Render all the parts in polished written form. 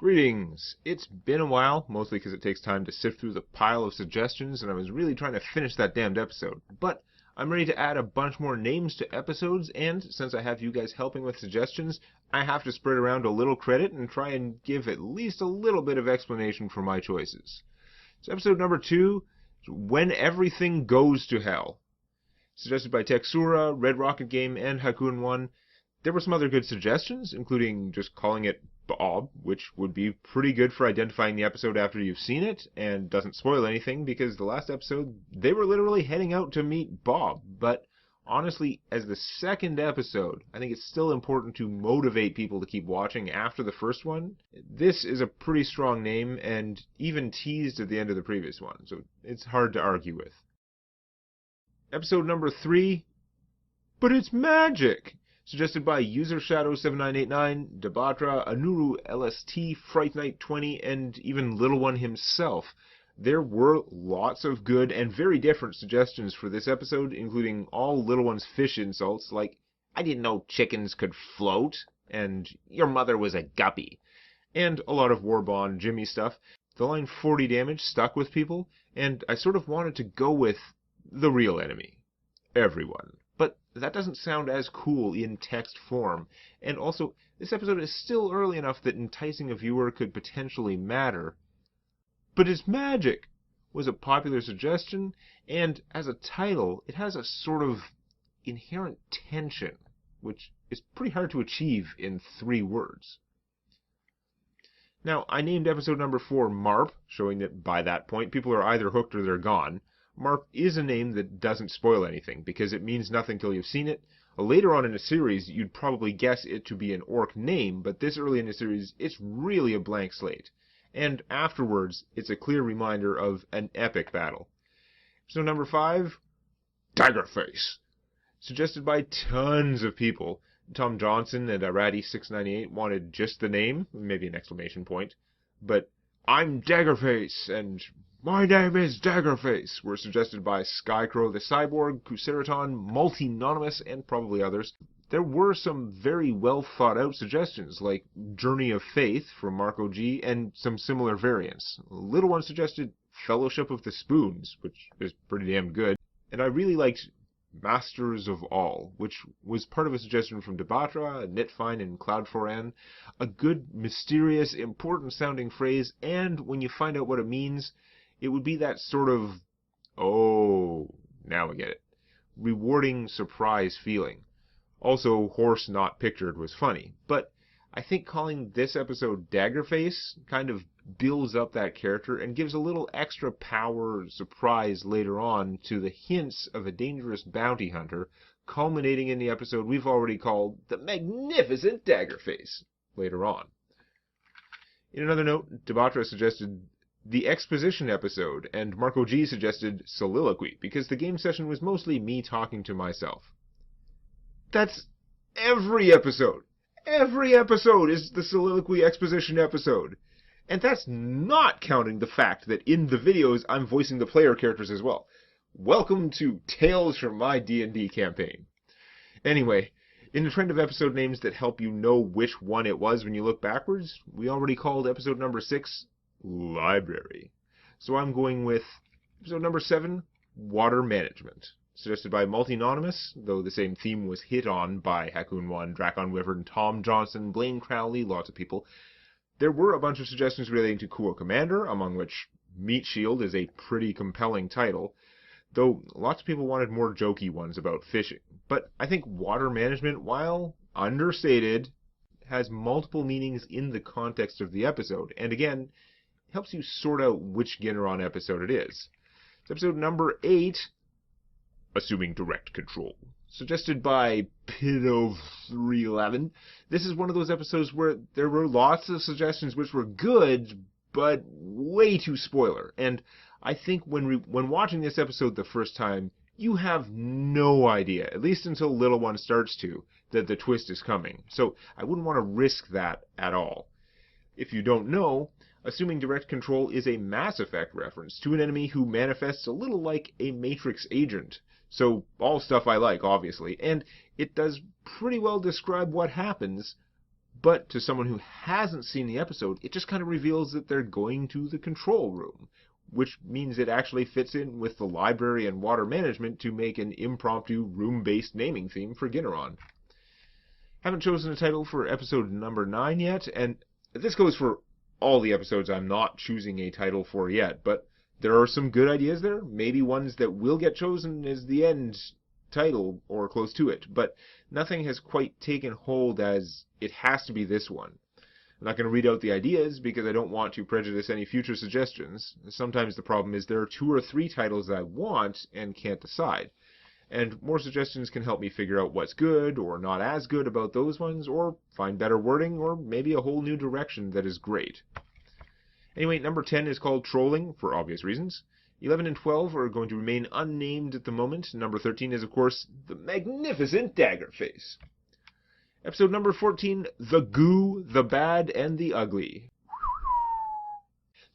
Greetings! It's been a while, mostly because it takes time to sift through the pile of suggestions, and I was really trying to finish that damned episode. But I'm ready to add a bunch more names to episodes, and since I have you guys helping with suggestions, I have to spread around a little credit and try and give at least a little bit of explanation for my choices. So episode number 2, When Everything Goes to Hell. Suggested by Texura, Red Rocket Game, and Hakun1. There were some other good suggestions, including just calling it Bob, which would be pretty good for identifying the episode after you've seen it, and doesn't spoil anything, because the last episode, they were literally heading out to meet Bob. But honestly, as the second episode, I think it's still important to motivate people to keep watching after the first one. This is a pretty strong name, and even teased at the end of the previous one, so it's hard to argue with. Episode number 3, But It's Magic! Suggested by UserShadow7989, Debatra, Anuru LST, Fright Night 20, and even littleone himself. There were lots of good and very different suggestions for this episode, including all littleone's fish insults, like, I didn't know chickens could float, and your mother was a guppy. And a lot of Warbond Jimmy stuff. The line 40 damage stuck with people, and I sort of wanted to go with the real enemy. Everyone. But that doesn't sound as cool in text form. And also, this episode is still early enough that enticing a viewer could potentially matter. But It's Magic was a popular suggestion, and as a title, it has a sort of inherent tension, which is pretty hard to achieve in 3 words. Now, I named episode number 4 Marp, showing that by that point people are either hooked or they're gone. Marp is a name that doesn't spoil anything, because it means nothing till you've seen it. Later on in the series, you'd probably guess it to be an orc name, but this early in the series, it's really a blank slate. And afterwards, it's a clear reminder of an epic battle. So number 5, Daggerface. Suggested by tons of people. Tom Johnston and Arati698 wanted just the name, maybe an exclamation point. But I'm Daggerface, and my name is Daggerface, were suggested by Scycrow the cyborg, cuceriton, MultiNonymous, and probably others. There were some very well thought out suggestions, like Journey of Faith from Marco G, and some similar variants. Littleone suggested Fellowship of the Spoons, which is pretty damn good, and I really liked Masters of All, which was part of a suggestion from Debatra, Knitfine, and Cloud4n. A good, mysterious, important sounding phrase, and when you find out what it means, it would be that sort of, oh, now I get it, rewarding surprise feeling. Also, horse not pictured was funny, but I think calling this episode Daggerface kind of builds up that character and gives a little extra power surprise later on to the hints of a dangerous bounty hunter, culminating in the episode we've already called The Magnificent Daggerface later on. In another note, Debatra suggested the exposition episode, and Marco G suggested soliloquy, because the game session was mostly me talking to myself. That's every episode! Every episode is the soliloquy exposition episode! And that's not counting the fact that in the videos I'm voicing the player characters as well. Welcome to Tales from My D&D campaign. Anyway, in the trend of episode names that help you know which one it was when you look backwards, we already called episode number 6 Library. So I'm going with episode number 7, Water Management. Suggested by MultiNonymous, though the same theme was hit on by Hakun1, DrakonWyvern, Tom Johnston, Blaine Crowley, lots of people. There were a bunch of suggestions relating to Cool Commander, among which Meat Shield is a pretty compelling title, though lots of people wanted more jokey ones about fishing. But I think Water Management, while understated, has multiple meanings in the context of the episode, and again, helps you sort out which Ginneron episode it is. It's episode number 8, Assuming Direct Control. Suggested by Pido311. This is one of those episodes where there were lots of suggestions which were good, but way too spoiler. And I think when watching this episode the first time, you have no idea, at least until littleone starts to, that the twist is coming. So I wouldn't want to risk that at all. If you don't know, Assuming Direct Control is a Mass Effect reference to an enemy who manifests a little like a Matrix agent. So, all stuff I like, obviously, and it does pretty well describe what happens, But to someone who hasn't seen the episode, it just kind of reveals that they're going to the control room, which means it actually fits in with the library and water management to make an impromptu room-based naming theme for Ginneron. Haven't chosen a title for episode number 9 yet, and this goes for all the episodes I'm not choosing a title for yet, but there are some good ideas there, maybe ones that will get chosen as the end title or close to it, but nothing has quite taken hold as it has to be this one. I'm not going to read out the ideas because I don't want to prejudice any future suggestions. Sometimes the problem is there are 2 or 3 titles that I want and can't decide. And more suggestions can help me figure out what's good or not as good about those ones, or find better wording, or maybe a whole new direction that is great. Anyway, number 10 is called Trolling, for obvious reasons. 11 and 12 are going to remain unnamed at the moment. Number 13 is, of course, the magnificent Daggerface. Episode number 14, The Goo, the Bad, and the Ugly.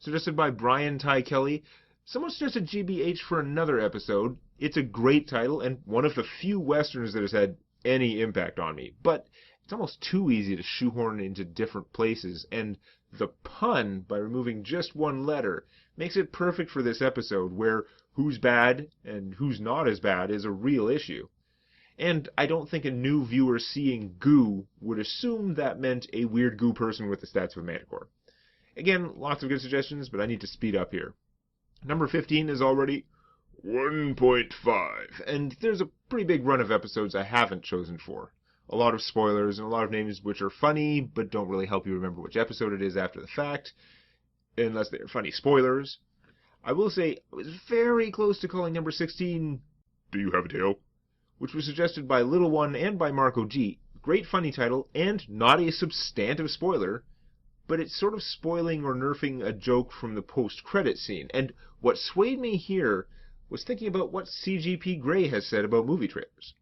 Suggested by Brian Ty Kelly. Someone suggested GBH for another episode. It's a great title, and one of the few westerns that has had any impact on me. But it's almost too easy to shoehorn into different places, and the pun, by removing just one letter, makes it perfect for this episode, where who's bad and who's not as bad is a real issue. And I don't think a new viewer seeing goo would assume that meant a weird goo person with the stats of a manticore. Again, lots of good suggestions, but I need to speed up here. Number 15 is already 1.5, and there's a pretty big run of episodes I haven't chosen for. A lot of spoilers and a lot of names which are funny, but don't really help you remember which episode it is after the fact, unless they're funny spoilers. I will say, I was very close to calling number 16, Do You Have a Tail? Which was suggested by littleone and by Marco G. Great funny title, and not a substantive spoiler, but it's sort of spoiling or nerfing a joke from the post-credit scene. And what swayed me here was thinking about what CGP Grey has said about movie trailers.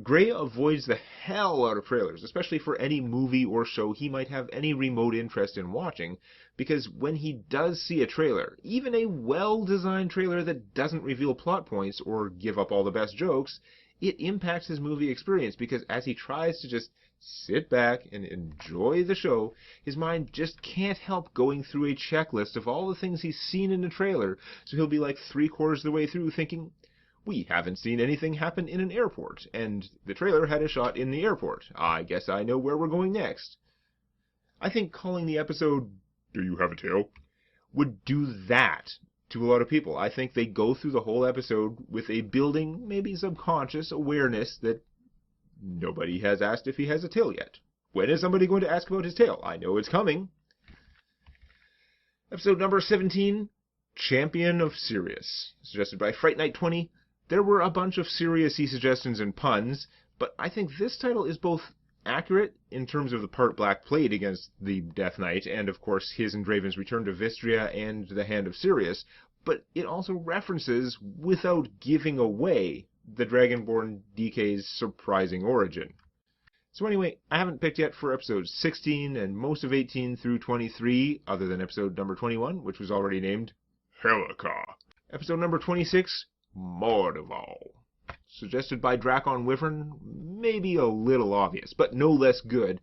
Grey avoids the hell out of trailers, especially for any movie or show he might have any remote interest in watching, because when he does see a trailer, even a well-designed trailer that doesn't reveal plot points or give up all the best jokes, it impacts his movie experience, because as he tries to just sit back and enjoy the show, his mind just can't help going through a checklist of all the things he's seen in the trailer, so he'll be like 3/4 of the way through thinking, we haven't seen anything happen in an airport, and the trailer had a shot in the airport. I guess I know where we're going next. I think calling the episode, Do You Have a Tail? Would do that to a lot of people. I think they go through the whole episode with a building, maybe subconscious awareness that nobody has asked if he has a tail yet. When is somebody going to ask about his tail? I know it's coming. Episode number 17, Champion of Sirius. Suggested by Fright Night 20. There were a bunch of serious-y suggestions and puns, but I think this title is both accurate in terms of the part Black played against the Death Knight, and of course his and Draven's return to Vistria and the Hand of Sirius, but it also references, without giving away, the Dragonborn DK's surprising origin. So anyway, I haven't picked yet for episodes 16 and most of 18 through 23, other than episode number 21, which was already named Helica. Episode number 26, Mordival. Suggested by DrakonWyvern, maybe a little obvious, but no less good.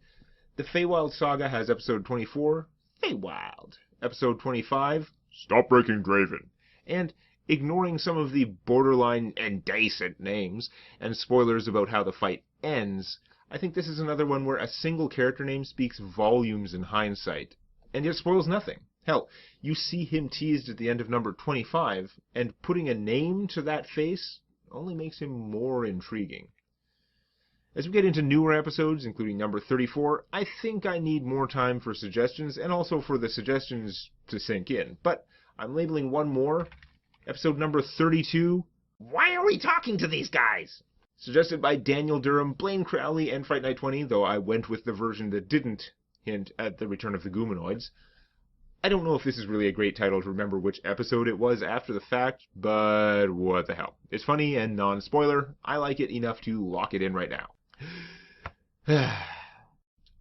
The Feywild Saga has episode 24, Feywild. Episode 25, Stop Breaking Draven. And ignoring some of the borderline indecent names and spoilers about how the fight ends, I think this is another one where a single character name speaks volumes in hindsight, and yet spoils nothing. Hell, you see him teased at the end of number 25, and putting a name to that face only makes him more intriguing. As we get into newer episodes, including number 34, I think I need more time for suggestions, and also for the suggestions to sink in. But I'm labeling one more. Episode number 32, Why Are We Talking to These Guys? Suggested by Daniel Durham, Blaine Crowley, and Fright Night 20, though I went with the version that didn't hint at the return of the Goomanoids. I don't know if this is really a great title to remember which episode it was after the fact, but what the hell. It's funny and non-spoiler. I like it enough to lock it in right now.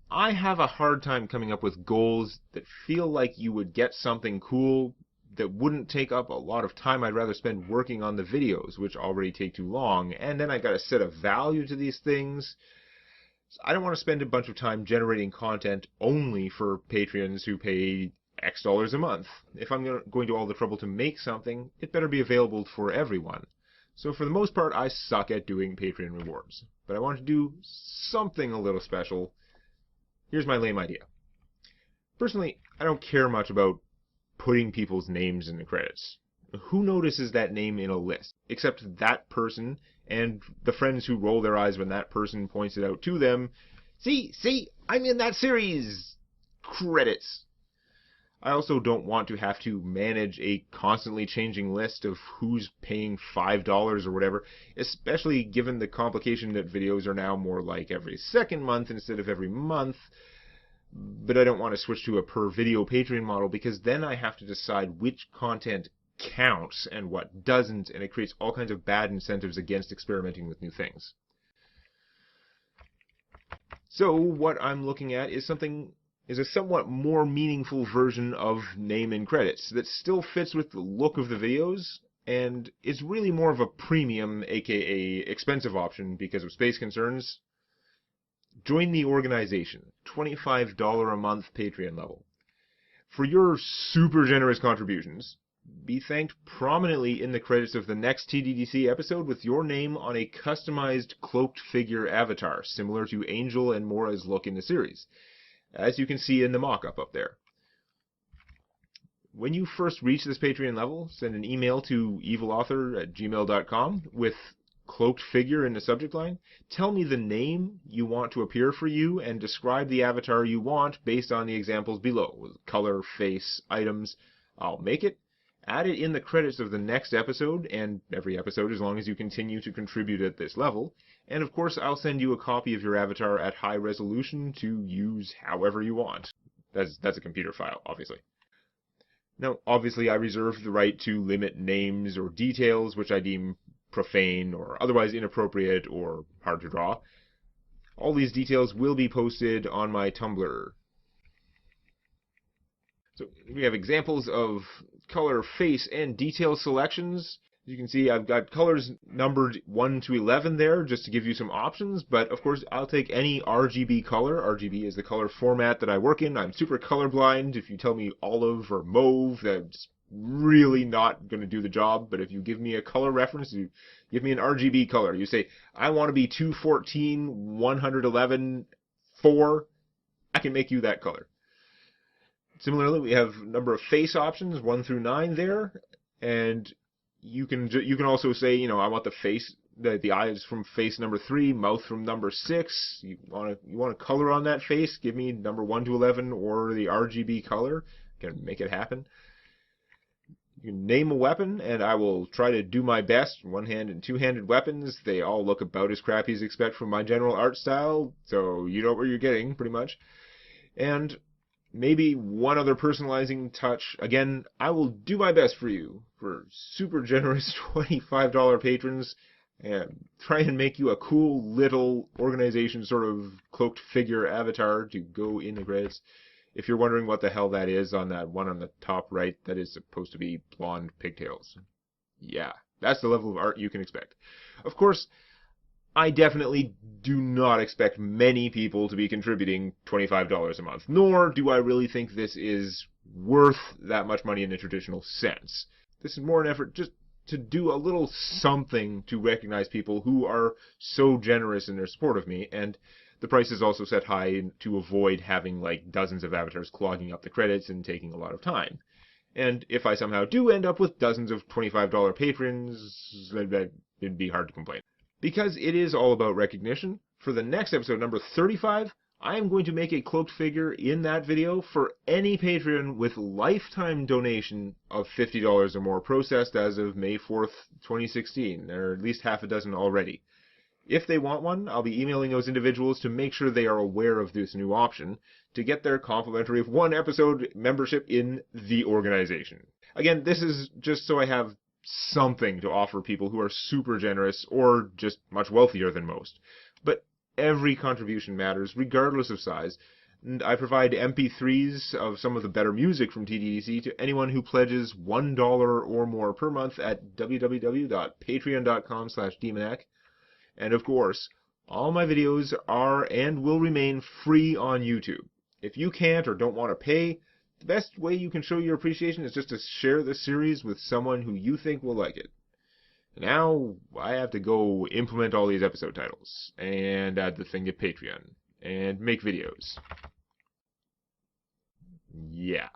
I have a hard time coming up with goals that feel like you would get something cool that wouldn't take up a lot of time. I'd rather spend working on the videos, which already take too long, and then I gotta set a value to these things. I don't want to spend a bunch of time generating content only for patrons who pay X dollars a month. If I'm going to all the trouble to make something, it better be available for everyone. So for the most part, I suck at doing Patreon rewards. But I want to do something a little special. Here's my lame idea. Personally, I don't care much about putting people's names in the credits. Who notices that name in a list? Except that person and the friends who roll their eyes when that person points it out to them. See, I'm in that series! Credits. I also don't want to have to manage a constantly changing list of who's paying $5 or whatever, especially given the complication that videos are now more like every second month instead of every month. But I don't want to switch to a per video Patreon model because then I have to decide which content counts and what doesn't, and it creates all kinds of bad incentives against experimenting with new things. So what I'm looking at is a somewhat more meaningful version of name and credits that still fits with the look of the videos and is really more of a premium, aka expensive option because of space concerns. Join the organization, $25 a month Patreon level. For your super generous contributions, be thanked prominently in the credits of the next TDDC episode with your name on a customized cloaked figure avatar, similar to Angel and Mora's look in the series, as you can see in the mock-up up there. When you first reach this Patreon level, send an email to evilauthor@gmail.com with cloaked figure in the subject line. Tell me the name you want to appear for you and describe the avatar you want based on the examples below, with color, face, items. I'll make it. Add it in the credits of the next episode, and every episode as long as you continue to contribute at this level. And of course, I'll send you a copy of your avatar at high resolution to use however you want. That's a computer file, obviously. Now, obviously, I reserve the right to limit names or details which I deem profane or otherwise inappropriate or hard to draw. All these details will be posted on my Tumblr. So we have examples of color, face, and detail selections. As you can see, I've got colors numbered 1 to 11 there, just to give you some options. But of course, I'll take any RGB color. RGB is the color format that I work in. I'm super colorblind. If you tell me olive or mauve, that's really not going to do the job. But if you give me a color reference, you give me an RGB color. You say, I want to be 214, 111, 4. I can make you that color. Similarly, we have a number of face options, 1 through 9 there, and you can also say, I want the face, the eyes from face number 3, mouth from number 6. You want a color on that face? Give me number 1 to 11 or the RGB color. Can make it happen. You can name a weapon, and I will try to do my best. One-hand and two-handed weapons, they all look about as crappy as you expect from my general art style, so you know what you're getting, pretty much. And maybe one other personalizing touch. Again, I will do my best for you, for super generous $25 patrons, and try and make you a cool little organization sort of cloaked figure avatar to go in the credits. If you're wondering what the hell that is on that one on the top right, that is supposed to be blonde pigtails. Yeah, that's the level of art you can expect. Of course, I definitely do not expect many people to be contributing $25 a month, nor do I really think this is worth that much money in the traditional sense. This is more an effort just to do a little something to recognize people who are so generous in their support of me, and the price is also set high to avoid having like dozens of avatars clogging up the credits and taking a lot of time. And if I somehow do end up with dozens of $25 patrons, it'd be hard to complain. Because it is all about recognition, for the next episode, number 35, I am going to make a cloaked figure in that video for any Patreon with lifetime donation of $50 or more, processed as of May 4th, 2016. There are at least half a dozen already. If they want one, I'll be emailing those individuals to make sure they are aware of this new option to get their complimentary one-episode membership in the organization. Again, this is just so I have something to offer people who are super generous or just much wealthier than most. But every contribution matters, regardless of size, and I provide MP3s of some of the better music from TDDC to anyone who pledges $1 or more per month at www.patreon.com/Demonac. And of course, All my videos are and will remain free on YouTube. If you can't or don't want to pay, the best way you can show your appreciation is just to share this series with someone who you think will like it. Now, I have to go implement all these episode titles, and add the thing to Patreon, and make videos. Yeah.